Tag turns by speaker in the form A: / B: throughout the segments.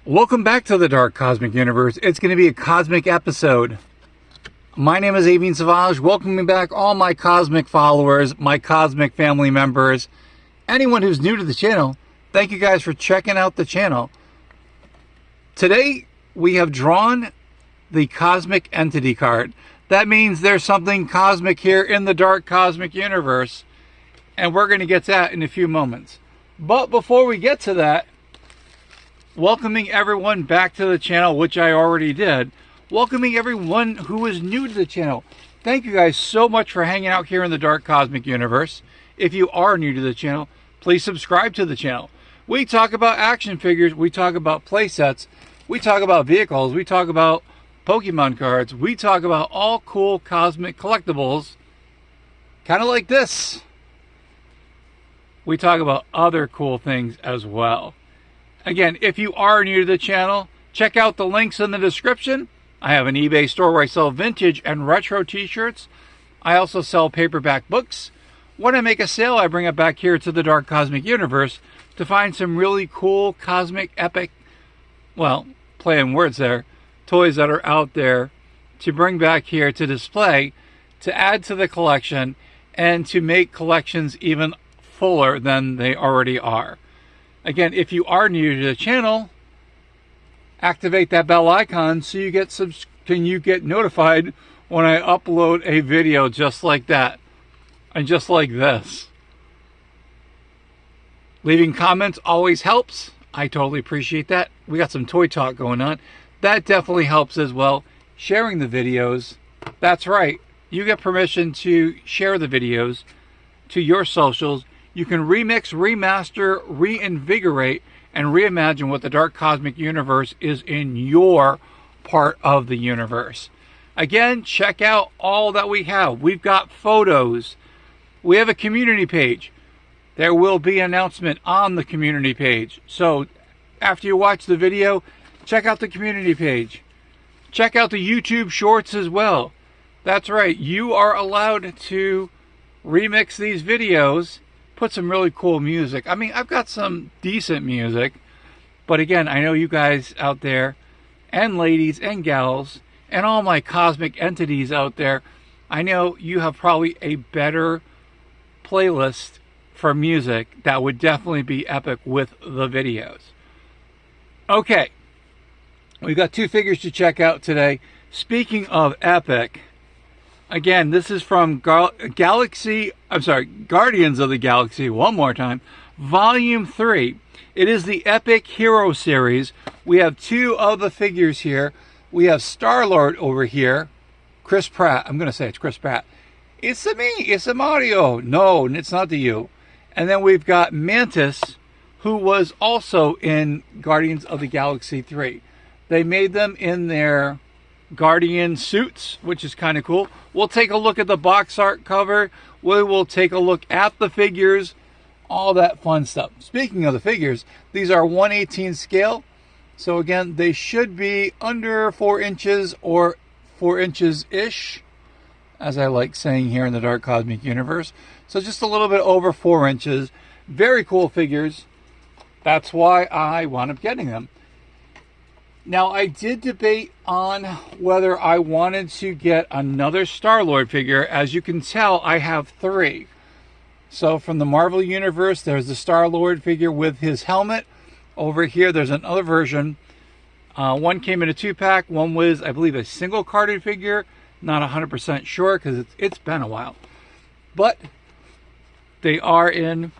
A: Welcome back to the Dark Cosmic Universe. It's going to be a cosmic episode. My name is Avian Savage. Welcoming back all my cosmic followers, my cosmic family members, anyone who's new to the channel. Thank you guys for checking out the channel. Today, we have drawn the Cosmic Entity card. That means there's something cosmic here in the Dark Cosmic Universe, and we're going to get to that in a few moments. But before we get to that, welcoming everyone back to the channel, which I already did. Welcoming everyone who is new to the channel. Thank you guys so much for hanging out here in the Dark Cosmic Universe. If you are new to the channel, please subscribe to the channel. We talk about action figures, we talk about play sets, we talk about vehicles, we talk about Pokemon cards, we talk about all cool cosmic collectibles, kind of like this. We talk about other cool things as well. Again, if you are new to the channel, check out the links in the description. I have an eBay store where I sell vintage and retro t-shirts. I also sell paperback books. When I make a sale, I bring it back here to the Dark Cosmic Universe to find some really cool cosmic epic, well, play on words there, toys that are out there to bring back here to display, to add to the collection, and to make collections even fuller than they already are. Again, if you are new to the channel, activate that bell icon so you get notified when I upload a video just like that and just like this. Leaving comments always helps. I totally appreciate that. We got some toy talk going on. That definitely helps as well. Sharing the videos. That's right. You get permission to share the videos to your socials. You can remix, remaster, reinvigorate, and reimagine what the Dark Cosmic Universe is in your part of the universe. Again, check out all that we have. We've got photos. We have a community page. There will be an announcement on the community page. So after you watch the video, check out the community page. Check out the YouTube shorts as well. That's right. You are allowed to remix these videos. Put some really cool music. I mean, I've got some decent music, but again, I know you guys out there, and ladies and gals, and all my cosmic entities out there, I know you have probably a better playlist for music that would definitely be epic with the videos. Okay, we've got two figures to check out today. Speaking of epic, again, this is from Guardians of the Galaxy, one more time, Volume 3. It is the Epic Hero Series. We have two of the figures here. We have Star-Lord over here, Chris Pratt. I'm going to say it's Chris Pratt. It's me. It's a Mario. No, it's not the you. And then we've got Mantis, who was also in Guardians of the Galaxy 3. They made them in their Guardian suits, which is kind of cool. We'll take a look at the box art cover. We will take a look at the figures, all that fun stuff. Speaking of the figures, these are 1/18 scale. So again, they should be under 4 inches or 4 inches-ish, as I like saying here in the Dark Cosmic Universe. So just a little bit over 4 inches. Very cool figures. That's why I wound up getting them. Now, I did debate on whether I wanted to get another Star-Lord figure. As you can tell, I have 3. So from the Marvel Universe, there's the Star-Lord figure with his helmet. Over here, there's another version. One came in a 2-pack. One was, I believe, a single-carded figure. Not 100% sure because it's been a while. But they are in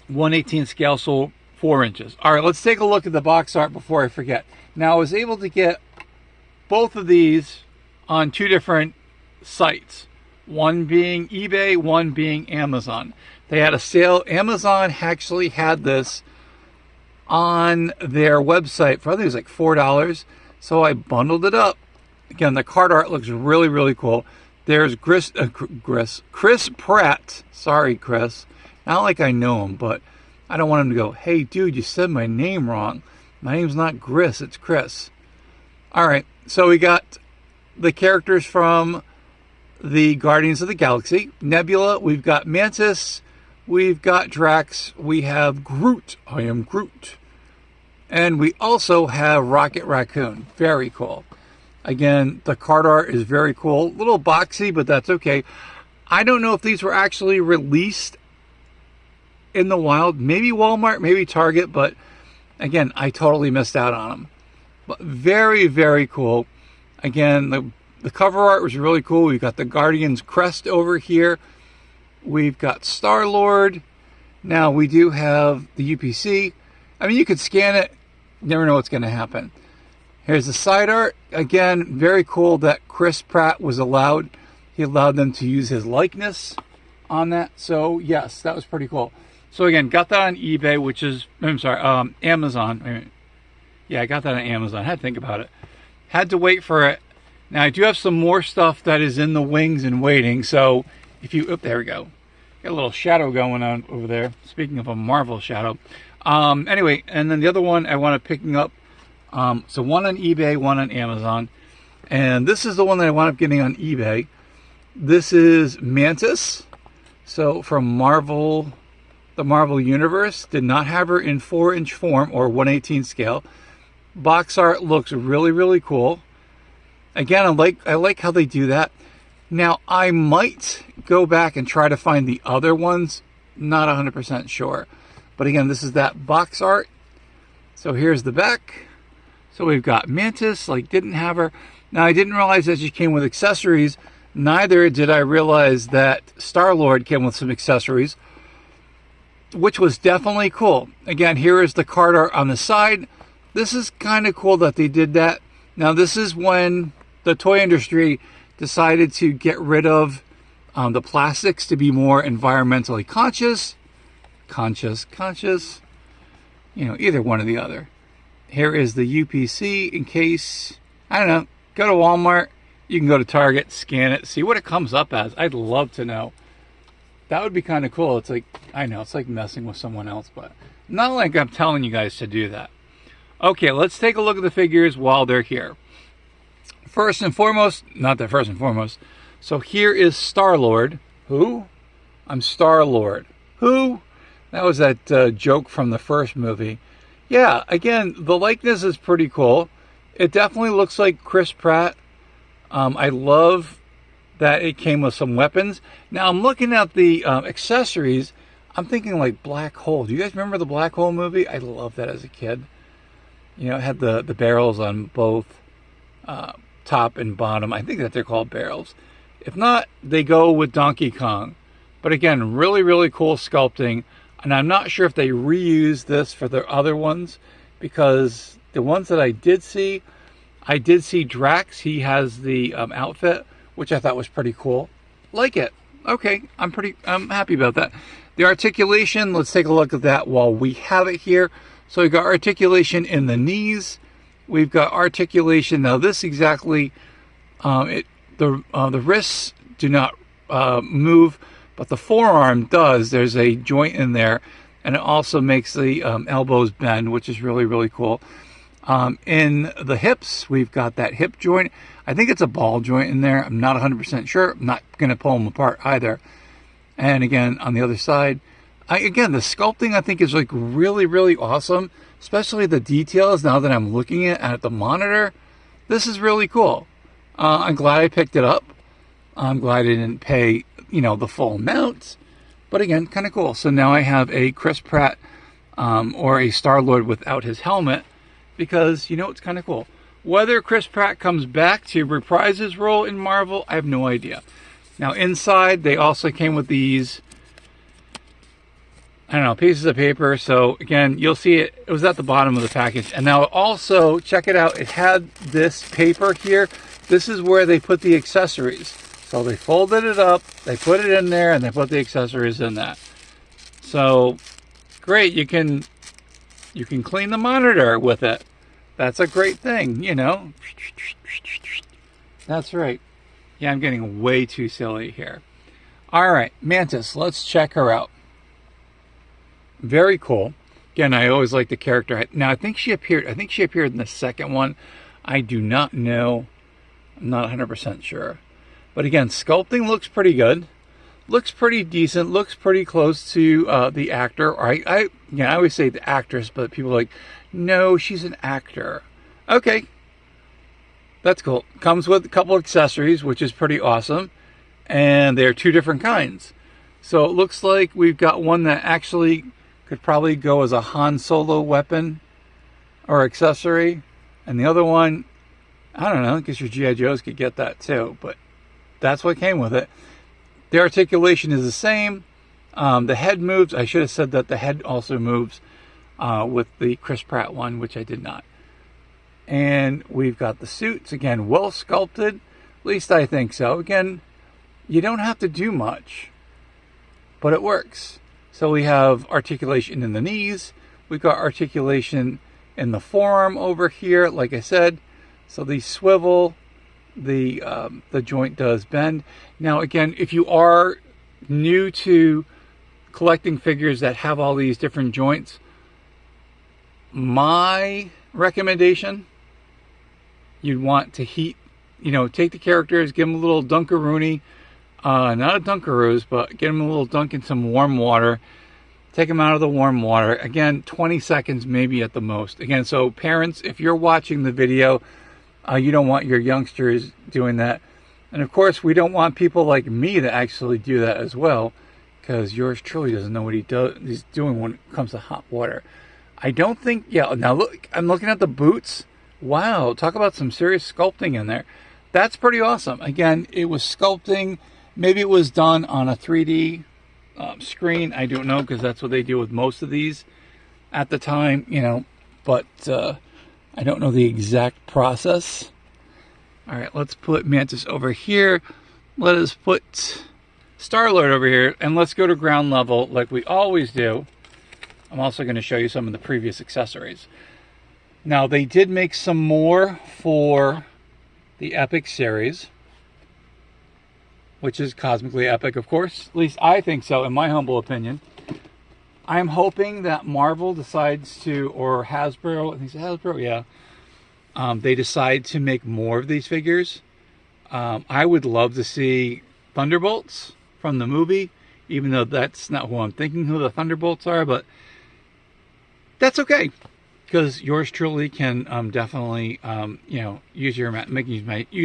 A: 1/18 scale, so 4 inches. All right, let's take a look at the box art before I forget. Now, I was able to get both of these on 2 different sites. One being eBay, one being Amazon. They had a sale. Amazon actually had this on their website for, I think it was like $4. So I bundled it up. Again, the card art looks really, really cool. There's Chris Pratt. Sorry, Chris. Not like I know him, but I don't want him to go, hey, dude, you said my name wrong. My name's not Gris, it's Chris. All right, so we got the characters from the Guardians of the Galaxy. Nebula, we've got Mantis, we've got Drax, we have Groot. I am Groot. And we also have Rocket Raccoon. Very cool. Again, the card art is very cool. A little boxy, but that's okay. I don't know if these were actually released in the wild. Maybe Walmart, maybe Target, but again, I totally missed out on them. But very, very cool. Again, the cover art was really cool. We've got the Guardian's crest over here. We've got Star-Lord. Now, we do have the UPC. I mean, you could scan it. Never know what's going to happen. Here's the side art. Again, very cool that Chris Pratt was allowed. He allowed them to use his likeness on that. So, yes, that was pretty cool. So, again, got that on eBay, which is, I'm sorry, Amazon. Yeah, I got that on Amazon. I had to think about it. Had to wait for it. Now, I do have some more stuff that is in the wings and waiting. So, if you, there we go. Got a little shadow going on over there. Speaking of a Marvel shadow. Anyway, and then the other one I wound up picking up. So one on eBay, one on Amazon. And this is the one that I wound up getting on eBay. This is Mantis. So from Marvel, the Marvel Universe. Did not have her in 4-inch form or 1/18 scale. Box art looks really, really cool. Again, I like how they do that. Now, I might go back and try to find the other ones. Not 100% sure. But again, this is that box art. So here's the back. So we've got Mantis, like didn't have her. Now, I didn't realize that she came with accessories. Neither did I realize that Star-Lord came with some accessories, which was definitely cool. Again, here is the card art on the side. This is kind of cool that they did that. Now, this is when the toy industry decided to get rid of the plastics to be more environmentally conscious. You know, either one or the other. Here is the UPC in case, I don't know, go to Walmart. You can go to Target, scan it, see what it comes up as. I'd love to know. That would be kind of cool. It's like, I know, it's like messing with someone else, but not like I'm telling you guys to do that. Okay, let's take a look at the figures while they're here. First and foremost, not that first and foremost. So here is Star-Lord. Who? I'm Star-Lord. Who? That was that joke from the first movie. Yeah, again, the likeness is pretty cool. It definitely looks like Chris Pratt. I love that it came with some weapons. Now, I'm looking at the accessories. I'm thinking like Black Hole. Do you guys remember the Black Hole movie? I loved that as a kid. You know, it had the barrels on both top and bottom. I think that they're called barrels. If not, they go with Donkey Kong. But again, really, really cool sculpting. And I'm not sure if they reused this for their other ones, because the ones that I did see Drax. He has the outfit, which I thought was pretty cool. Like it. Okay, I'm happy about that. The articulation, let's take a look at that while we have it here. So we've got articulation in the knees. We've got articulation. Now this exactly, the wrists do not move, but the forearm does. There's a joint in there, and it also makes the elbows bend, which is really, really cool. In the hips, we've got that hip joint. I think it's a ball joint in there. I'm not 100% sure. I'm not going to pull them apart either. And again, on the other side, again, the sculpting I think is like really, really awesome, especially the details now that I'm looking at the monitor. This is really cool. I'm glad I picked it up. I'm glad I didn't pay, you know, the full amount. But again, kind of cool. So now I have a Chris Pratt or a Star-Lord without his helmet, because, you know, it's kind of cool. Whether Chris Pratt comes back to reprise his role in Marvel, I have no idea. Now inside, they also came with these, I don't know, pieces of paper. So again, you'll see it was at the bottom of the package. And now also, check it out, it had this paper here. This is where they put the accessories. So they folded it up, they put it in there, and they put the accessories in that. So great, you can clean the monitor with it. That's a great thing, you know. That's right. Yeah, I'm getting way too silly here. All right, Mantis, let's check her out. Very cool. Again, I always like the character. Now, I think she appeared in the second one. I do not know. I'm not 100% sure. But again, sculpting looks pretty good. Looks pretty decent. Looks pretty close to the actor. I always say the actress, but people are like, No, she's an actor. Okay. That's cool. Comes with a couple accessories, which is pretty awesome. And they're two different kinds. So it looks like we've got one that actually could probably go as a Han Solo weapon or accessory. And the other one, I don't know, I guess your G.I. Joes could get that too. But that's what came with it. The articulation is the same. The head moves. I should have said that the head also moves with the Chris Pratt one, which I did not. And we've got the suits, again, well sculpted. At least I think so. Again, you don't have to do much, but it works. So we have articulation in the knees. We've got articulation in the forearm over here, like I said. So these swivel, the joint does bend. Now, again, if you are new to collecting figures that have all these different joints, my recommendation, you'd want to heat, take the characters, give them a little Dunkaroony, not a Dunkaroos, but get them a little dunk in some warm water. Take them out of the warm water. Again, 20 seconds maybe at the most. Again, so parents, if you're watching the video, you don't want your youngsters doing that. And of course, we don't want people like me to actually do that as well, because yours truly doesn't know what he's doing when it comes to hot water. I don't think, yeah, now look, I'm looking at the boots. Wow, talk about some serious sculpting in there. That's pretty awesome. Again, it was sculpting. Maybe it was done on a 3D screen. I don't know, because that's what they do with most of these at the time, but I don't know the exact process. All right, let's put Mantis over here. Let us put Star-Lord over here, and let's go to ground level like we always do. I'm also going to show you some of the previous accessories. Now, they did make some more for the Epic series, which is cosmically epic, of course. At least I think so, in my humble opinion. I'm hoping that Marvel decides to, or Hasbro, I think it's Hasbro, yeah. They decide to make more of these figures. I would love to see Thunderbolts from the movie, even though that's not who I'm thinking who the Thunderbolts are, but that's okay, because yours truly can definitely, use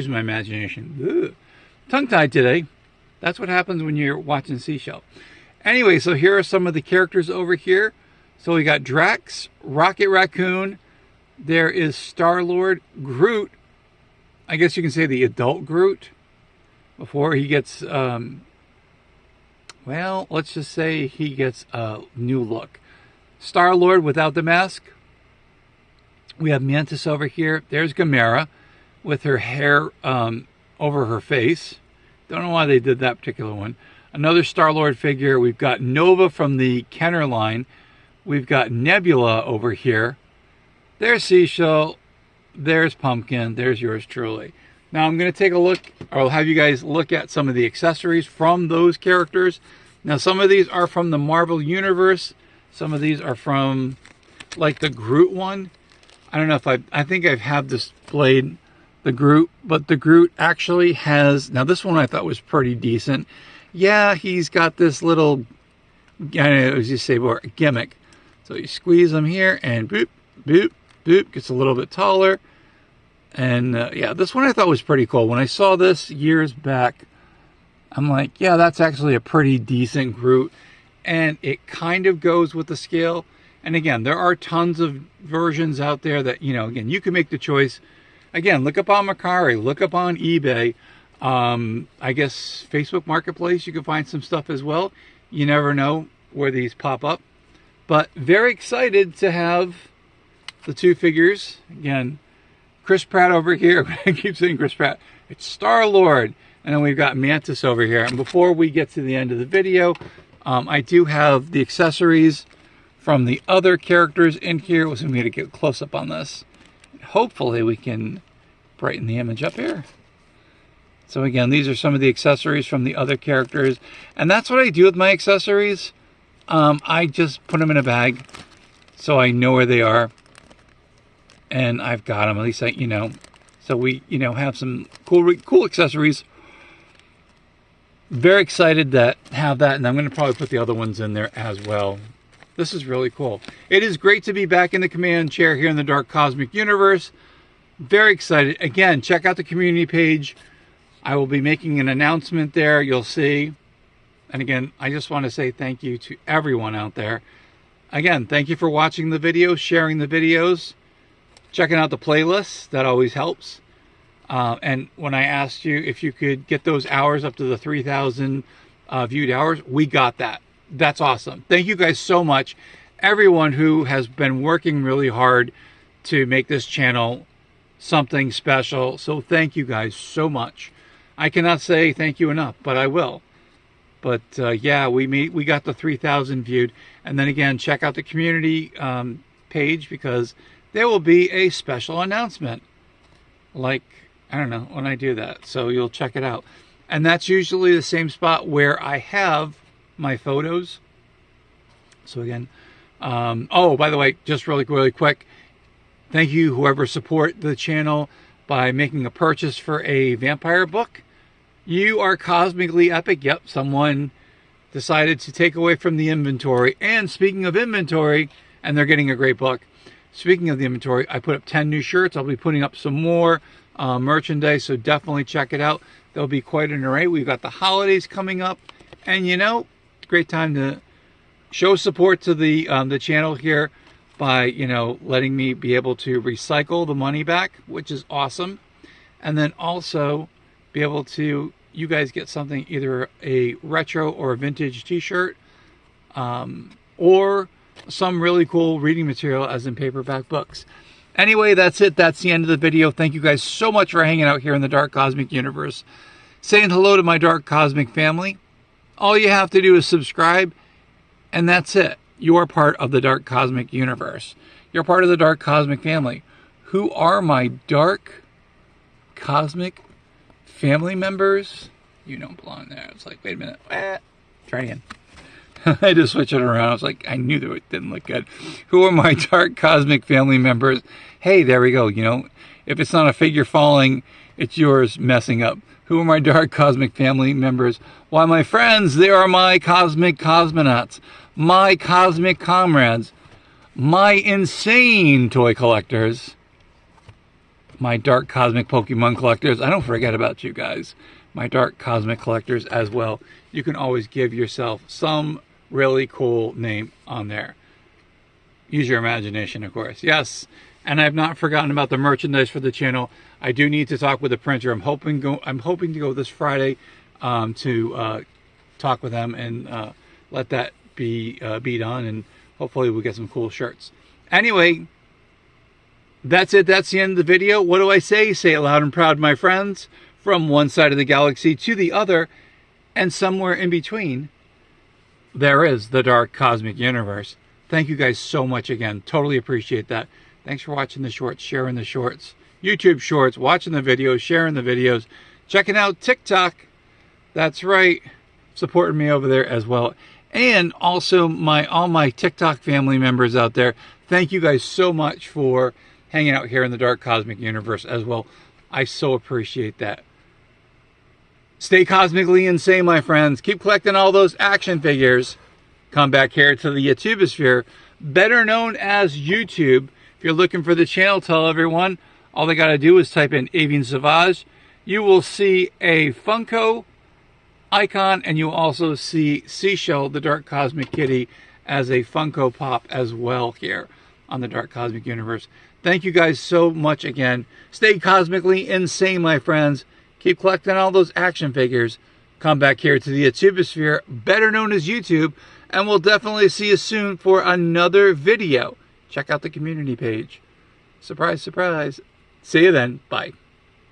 A: my imagination. Ugh. Tongue-tied today. That's what happens when you're watching Seashell. Anyway, so here are some of the characters over here. So we got Drax, Rocket Raccoon. There is Star-Lord, Groot. I guess you can say the adult Groot. Before he gets, well, let's just say he gets a new look. Star-Lord without the mask. We have Mantis over here. There's Gamera with her hair over her face. Don't know why they did that particular one. Another Star-Lord figure. We've got Nova from the Kenner line. We've got Nebula over here. There's Seashell. There's Pumpkin. There's yours truly. Now I'm going to take a look, or I'll have you guys look at some of the accessories from those characters. Now some of these are from the Marvel Universe. Some of these are from, like, the Groot one. I don't know if I think I have displayed the Groot, but the Groot actually has, now this one I thought was pretty decent. Yeah, he's got this little, as you say, more gimmick. So you squeeze him here and boop, boop, boop, gets a little bit taller. And yeah, this one I thought was pretty cool. When I saw this years back, I'm like, yeah, that's actually a pretty decent Groot. And it kind of goes with the scale. And again, there are tons of versions out there that, again, you can make the choice. Again, look up on Mercari, look up on eBay. I guess Facebook Marketplace, you can find some stuff as well. You never know where these pop up. But very excited to have the two figures. Again, Chris Pratt over here. I keep saying Chris Pratt. It's Star-Lord. And then we've got Mantis over here. And before we get to the end of the video, I do have the accessories from the other characters in here. So I'm going to get a close-up on this. Hopefully we can brighten the image up here. So again, these are some of the accessories from the other characters. And that's what I do with my accessories. I just put them in a bag so I know where they are. And I've got them, at least so we, have some cool accessories. Very excited that have that, and I'm going to probably put the other ones in there as well. This is really cool. It is great to be back in the command chair here in the Dark Cosmic Universe. Very excited. Again, check out the community page. I will be making an announcement there. You'll see. And again, I just want to say thank you to everyone out there. Again, thank you for watching the videos, sharing the videos, checking out the playlists. That always helps. And when I asked you if you could get those hours up to the 3,000 viewed hours, we got that. That's awesome. Thank you guys so much. Everyone who has been working really hard to make this channel something special. So thank you guys so much. I cannot say thank you enough, but I will. But yeah, we got the 3,000 viewed. And then again, check out the community page, because there will be a special announcement. Like, I don't know when I do that. So you'll check it out. And that's usually the same spot where I have my photos. So again, oh, by the way, just really quick, thank you whoever support the channel by making a purchase for a vampire book. You are cosmically epic. Yep, someone decided to take away from the inventory. And speaking of inventory, and they're getting a great book. Speaking of the inventory, I put up 10 new shirts. I'll be putting up some more merchandise, so definitely check it out. There'll be quite an array. We've got the holidays coming up, and you know, great time to show support to the channel here by, you know, letting me be able to recycle the money back, which is awesome. And then also be able to, you guys get something, either a retro or a vintage t-shirt, or some really cool reading material as in paperback books. Anyway, that's it. That's the end of the video. Thank you guys so much for hanging out here in the Dark Cosmic Universe. Saying hello to my Dark Cosmic family. All you have to do is subscribe, and that's it. You are part of the Dark Cosmic Universe. You're part of the Dark Cosmic family. Who are my Dark Cosmic family members? You don't belong there. It's like, wait a minute. Try it again. I just switched it around. I was like, I knew that it didn't look good. Who are my Dark Cosmic family members? Hey, there we go. You know, if it's not a figure falling, it's yours messing up. Who are my Dark Cosmic family members? Why, my friends, they are my cosmic cosmonauts, my cosmic comrades, my insane toy collectors, my Dark Cosmic Pokemon collectors. I don't forget about you guys. My Dark Cosmic collectors as well. You can always give yourself some really cool name on there. Use your imagination, of course. Yes, and I've not forgotten about the merchandise for the channel. I do need to talk with the printer. I'm hoping to go this Friday to talk with them and let that be done, and hopefully we'll get some cool shirts. Anyway, that's it. That's the end of the video. What do I say? Say it loud and proud, my friends. From one side of the galaxy to the other, and somewhere in between, there is the Dark Cosmic Universe. Thank you guys so much again. Totally appreciate that. Thanks for watching the shorts, sharing the shorts, YouTube shorts, watching the videos, sharing the videos, checking out TikTok. That's right. Supporting me over there as well. And also all my TikTok family members out there. Thank you guys so much for hanging out here in the Dark Cosmic Universe as well. I so appreciate that. Stay cosmically insane, my friends. Keep collecting all those action figures. Come back here to the YouTubesphere, better known as YouTube. If you're looking for the channel, tell everyone. All they got to do is type in Avian Sauvage. You will see a Funko icon, and you'll also see Seashell, the Dark Cosmic Kitty, as a Funko Pop as well here on the Dark Cosmic Universe. Thank you guys so much again. Stay cosmically insane, my friends. Keep collecting all those action figures. Come back here to the YouTubesphere, better known as YouTube, and we'll definitely see you soon for another video. Check out the community page. Surprise, surprise. See you then. Bye.